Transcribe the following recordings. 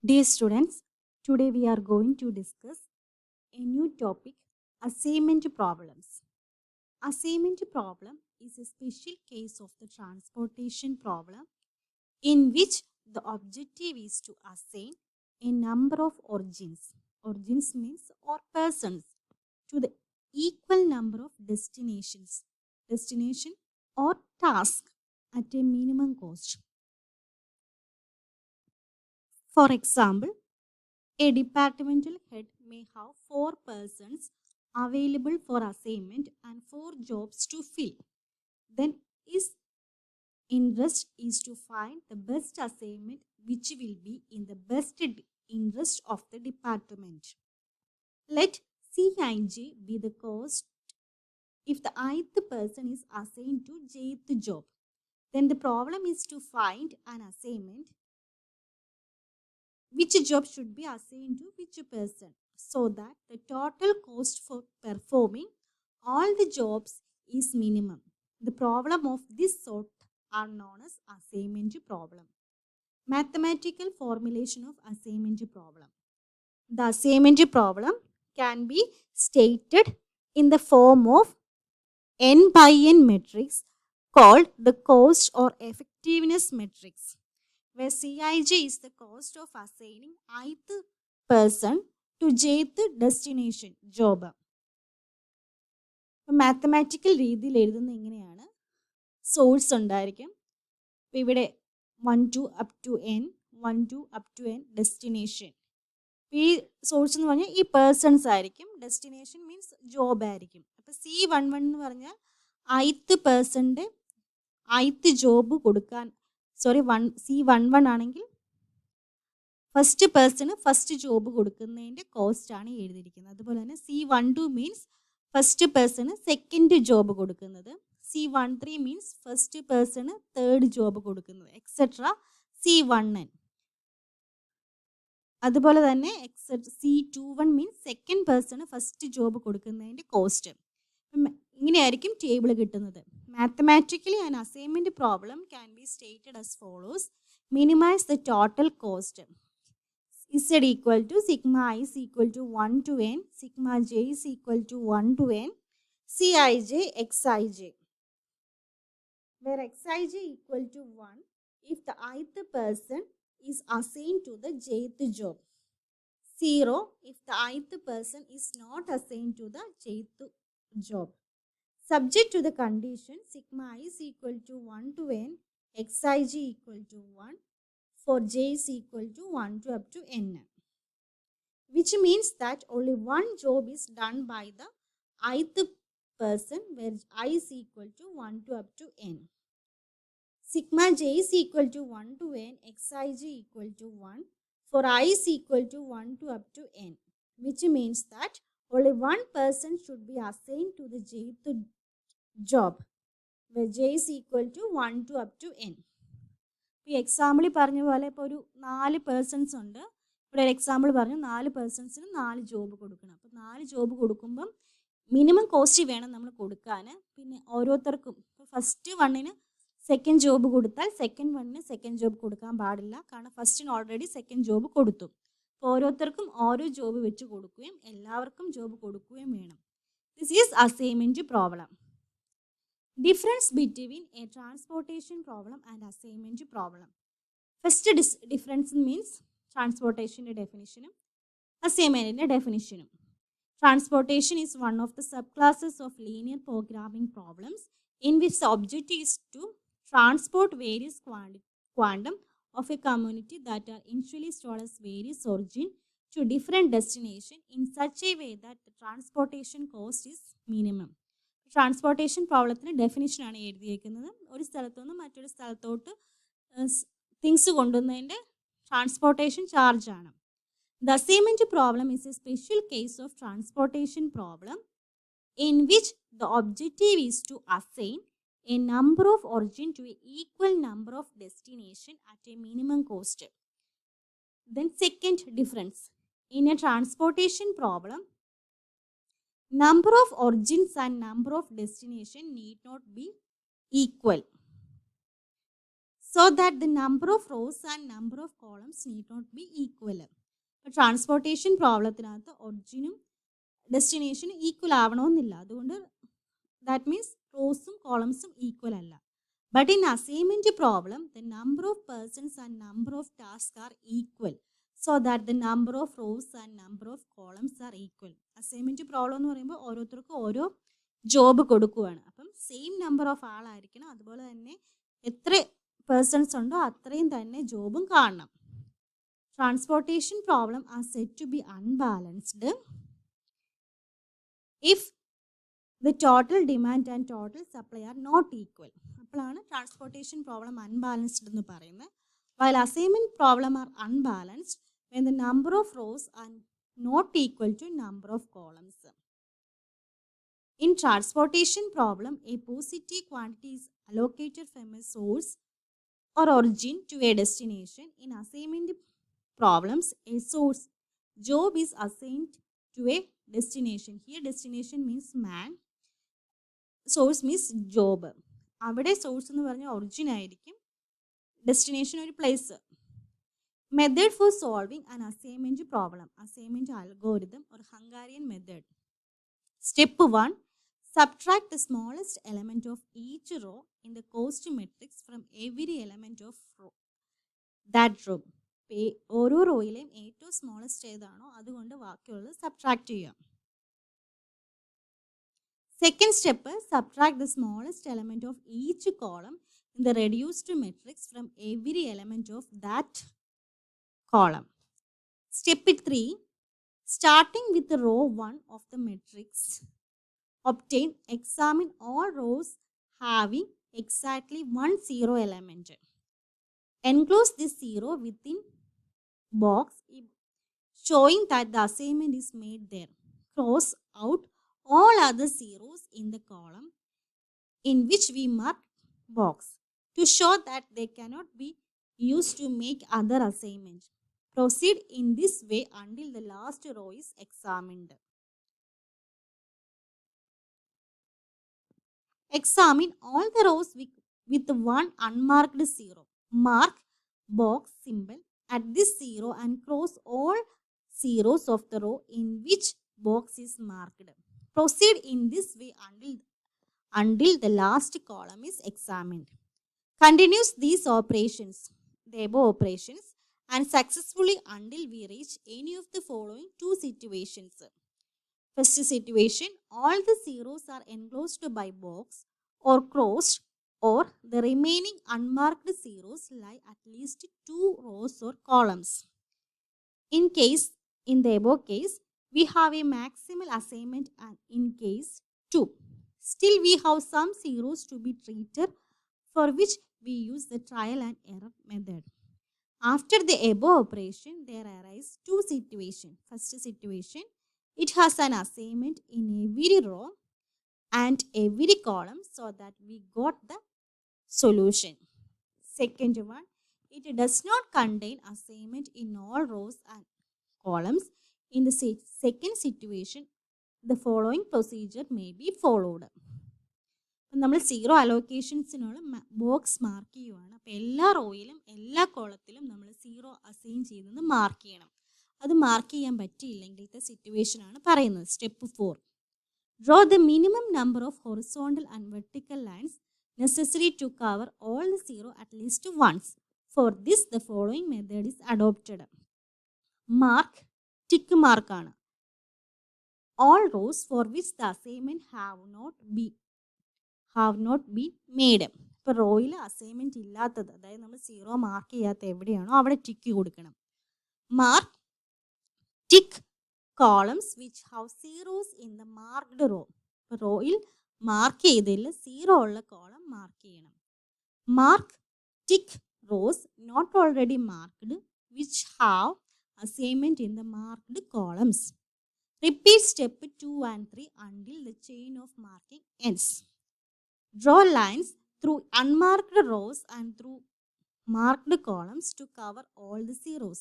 Dear students, today we are going to discuss a new topic, assignment problems. Assignment problem is a special case of the transportation problem in which the objective is to assign a number of origins. Origins means or persons to the equal number of destination or task at a minimum cost. For example, a departmental head may have 4 persons available for assignment and 4 jobs to fill. Then his interest is to find the best assignment which will be in the best interest of the department. Let Cij be the cost if the ith person is assigned to jth job. Then the problem is to find an assignment which job should be assigned to which person so that the total cost for performing all the jobs is minimum. The problem of this sort are known as assignment problem. Mathematical formulation of assignment problem. The assignment problem can be stated in the form of n by n matrix called the cost or effectiveness matrix, where Cij is the cost of assigning ith person to jth destination job. Mathematical രീതിയിൽ എഴുതുന്നത് എങ്ങനെയാണ്? Source ഉണ്ടായിരിക്കും. അപ്പോൾ ഇവിടെ 1 to up to n, 1 to up to n destination. ഈ source എന്ന് പറഞ്ഞാൽ ഈ പേഴ്സൺസ് ആയിരിക്കും, ഡെസ്റ്റിനേഷൻ മീൻസ് ജോബ് ആയിരിക്കും. അപ്പോൾ C11 എന്ന് പറഞ്ഞാൽ ith പേഴ്സണിൻ്റെ ith ജോബ് കൊടുക്കാൻ C11 ആണെങ്കിൽ ഫസ്റ്റ് പേഴ്സണ് ഫസ്റ്റ് ജോബ് കൊടുക്കുന്നതിൻ്റെ കോസ്റ്റാണ് എഴുതിയിരിക്കുന്നത്. അതുപോലെ തന്നെ C12 means first person second job കൊടുക്കുന്നത്. C13 means first person third job കൊടുക്കുന്നത്, എക്സെട്ര C1n. അതുപോലെ തന്നെ C21 means second person first job കൊടുക്കുന്നതിൻ്റെ കോസ്റ്റ്. ഇങ്ങനെയായിരിക്കും ടേബിൾ കിട്ടുന്നത്. Mathematically an assignment problem can be stated as follows. Minimize the total cost. Z equal to sigma I is equal to 1 to n, sigma j is equal to 1 to n, Cij Xij, where Xij equal to 1 if the ith person is assigned to the jth job, 0 if the ith person is not assigned to the jth job. Subject to the condition sigma I is equal to 1 to n, Xij equal to 1, for j is equal to 1 to up to n, which means that only one job is done by the ith person where I is equal to 1 to up to n. Sigma j is equal to 1 to n, Xij equal to 1, for I is equal to 1 to up to n, which means that only one person should be assigned to the jth job where j is equal to 1 to up to n. ഈ എക്സാമ്പിളിൽ പറഞ്ഞ പോലെ ഇപ്പോൾ ഒരു 4 persons ഉണ്ട്. ഇവിടെ ഒരു example പറഞ്ഞു 4 പേഴ്സൺസിന് 4 job കൊടുക്കണം. അപ്പോൾ 4 ജോബ് കൊടുക്കുമ്പം മിനിമം കോസ്റ്റ് വേണം നമ്മൾ കൊടുക്കാൻ. പിന്നെ ഓരോരുത്തർക്കും ഇപ്പോൾ ഫസ്റ്റ് വണ്ണിന് സെക്കൻഡ് ജോബ് കൊടുത്താൽ സെക്കൻഡ് വണ്ണിന് സെക്കൻഡ് ജോബ് കൊടുക്കാൻ പാടില്ല, കാരണം ഫസ്റ്റിന് ഓൾറെഡി സെക്കൻഡ് ജോബ് കൊടുത്തു. അപ്പോൾ ഓരോരുത്തർക്കും ഓരോ ജോബ് വെച്ച് കൊടുക്കുകയും എല്ലാവർക്കും ജോബ് കൊടുക്കുകയും വേണം. This is assignment problem. Difference between a transportation problem and assignment problem. First difference means transportation definition, assignment definition. Transportation is one of the subclasses of linear programming problems in which the objective is to transport various quantum of a community that are initially stored as various origin to different destination in such a way that the transportation cost is minimum. Transportation പ്രോബ്ലത്തിന് ഡെഫിനിഷനാണ് എഴുതിയിരിക്കുന്നത്. ഒരു സ്ഥലത്തു നിന്ന് മറ്റൊരു സ്ഥലത്തോട്ട് things കൊണ്ടുവന്നതിൻ്റെ transportation ചാർജാണ്. The assignment problem is a special case of transportation problem in which the objective is to assign a number of origin to a equal number of destination at a minimum cost. Then second difference, in a transportation problem number of origins and number of destination need not be equal. so that the number of rows and number of columns need not be equal. Transportation പ്രോബ്ലത്തിനകത്ത് ഒറിജിനും ഡെസ്റ്റിനേഷനും equal ആവണമെന്നില്ല. അതുകൊണ്ട് that means റോസും കോളംസും equal അല്ല. But in assignment problem the number of persons and number of task are equal so that the number of rows and number of columns are equal. Assignment problem എന്ന് പറയുമ്പോൾ ഓരോരുത്തർക്കും ഓരോ job കൊടുക്കുകയാണ്. അപ്പം same number of ആളായിരിക്കണം. അതുപോലെ തന്നെ എത്ര persons ഉണ്ടോ അത്രയും തന്നെ ജോബും കാണണം. Transportation problem are set to be unbalanced if the total demand and total supply are not equal. അപ്പോഴാണ് ട്രാൻസ്പോർട്ടേഷൻ പ്രോബ്ലം അൺബാലൻസ്ഡ് എന്ന് പറയുന്നത്. While assignment problem are unbalanced when the number of rows are not equal to number of columns. In transportation problem, a positive quantity is allocated from a source or origin to a destination. In assignment problems, a source job is assigned to a destination. Here destination means man, source means job. അവിടെ source എന്ന് പറഞ്ഞാൽ origin ആയിരിക്കും, destination ഒരു place. Method for solving an assignment problem, assignment algorithm or Hungarian method. Step 1, subtract the smallest element of each row in the cost matrix from every element of that row. ഓരോ റോയിലെയും ഏറ്റവും smallest ഏതാണോ അതുകൊണ്ട് ബാക്കിയുള്ളത് subtract ചെയ്യാം. Second step, subtract the smallest element of each column in the reduced matrix from every element of that column. Step 3, starting with the row 1 of the matrix, examine all rows having exactly one zero element. Enclose this zero within box showing that the assignment is made there. Cross out all other zeros in the column in which we mark box to show that they cannot be used to make other assignments. Proceed in this way until the last row is examined. Examine all the rows with one unmarked zero. Mark box symbol at this zero and cross all zeros of the row in which box is marked. Proceed in this way until the last column is examined. Continues these operations, the above operations, and successfully until we reach any of the following two situations. First situation, all the zeros are enclosed by box or crossed, or the remaining unmarked zeros lie at least two rows or columns. In the above case, we have a maximal assignment, and in case 2, still we have some zeros to be treated, for which we use the trial and error method. After the above operation, there arise two situations. First situation, it has an assignment in every row and every column so that we got the solution. Second one, it does not contain assignment in all rows and columns. In the second situation, the following procedure may be followed. നമ്മൾ zero അലോക്കേഷൻസിനുള്ള box mark ചെയ്യുവാണ്. അപ്പോൾ എല്ലാ റോയിലും എല്ലാ കോളത്തിലും നമ്മൾ zero assign ചെയ്തെന്ന് mark ചെയ്യണം. അത് mark ചെയ്യാൻ പറ്റിയില്ലെങ്കിലത്തെ സിറ്റുവേഷൻ ആണ് പറയുന്നത്. Step 4, draw the minimum number of horizontal and vertical lines necessary to cover all the zero at least once. For this the following method is adopted. Mark tick മാർക്കാണ്. All rows for which the assignment have not been made. ഇപ്പോൾ റോയിൽ assignment ഇല്ലാത്തത്, അതായത് നമ്മൾ zero mark ചെയ്യാത്ത എവിടെയാണോ അവിടെ tick കൊടുക്കണം. Mark tick columns which have zeros in the marked row. ഇപ്പോൾ റോയിൽ മാർക്ക് ചെയ്തതിൽ സീറോ ഉള്ള കോളം മാർക്ക് ചെയ്യണം. Mark tick rows not already marked which have assignment in the marked columns. Repeat step 2 and 3 until the chain of marking ends. Draw lines through unmarked rows and through marked columns to cover all the zeros.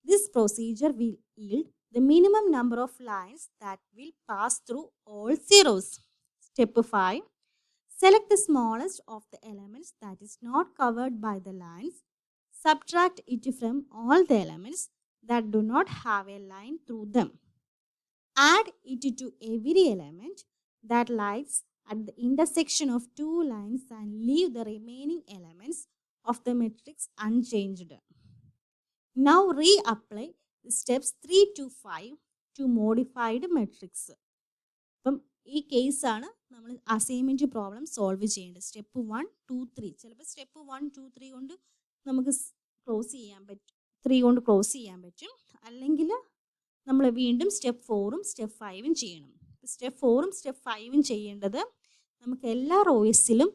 This procedure will yield the minimum number of lines that will pass through all zeros. Step 5, Select the smallest of the elements that is not covered by the lines. Subtract it from all the elements that do not have a line through them. Add it to every element that lies at the intersection of two lines and leave the remaining elements of the matrix unchanged. Now reapply steps 3 to 5 to modified matrix. അപ്പം ഈ കേസാണ് നമ്മൾ assignment problem solve ചെയ്യേണ്ടത്. Step 1, 2, 3. ചിലപ്പോൾ step 1, 2, 3 കൊണ്ട് നമുക്ക് close ചെയ്യാൻ പറ്റും, 3 കൊണ്ട് ക്ലോസ് ചെയ്യാൻ പറ്റും. അല്ലെങ്കിൽ നമ്മൾ വീണ്ടും സ്റ്റെപ്പ് 4ഉം സ്റ്റെപ്പ് 5ഉം ചെയ്യണം. സ്റ്റെപ്പ് 4ഉം സ്റ്റെപ്പ് 5ഉം ചെയ്യേണ്ടത് നമുക്ക് എല്ലാ റോയ്സിലും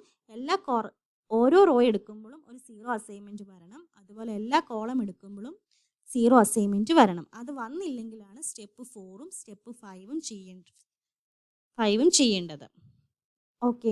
ഓരോ റോ എടുക്കുമ്പോഴും ഒരു 0 അസൈൻമെൻറ്റ് വരണം. അതുപോലെ എല്ലാ കോളം എടുക്കുമ്പോഴും 0 അസൈൻമെൻറ്റ് വരണം. അത് വന്നില്ലെങ്കിലാണ് സ്റ്റെപ്പ് 4ഉം സ്റ്റെപ്പ് 5ഉം ചെയ്യേണ്ടത്. ഓക്കെ.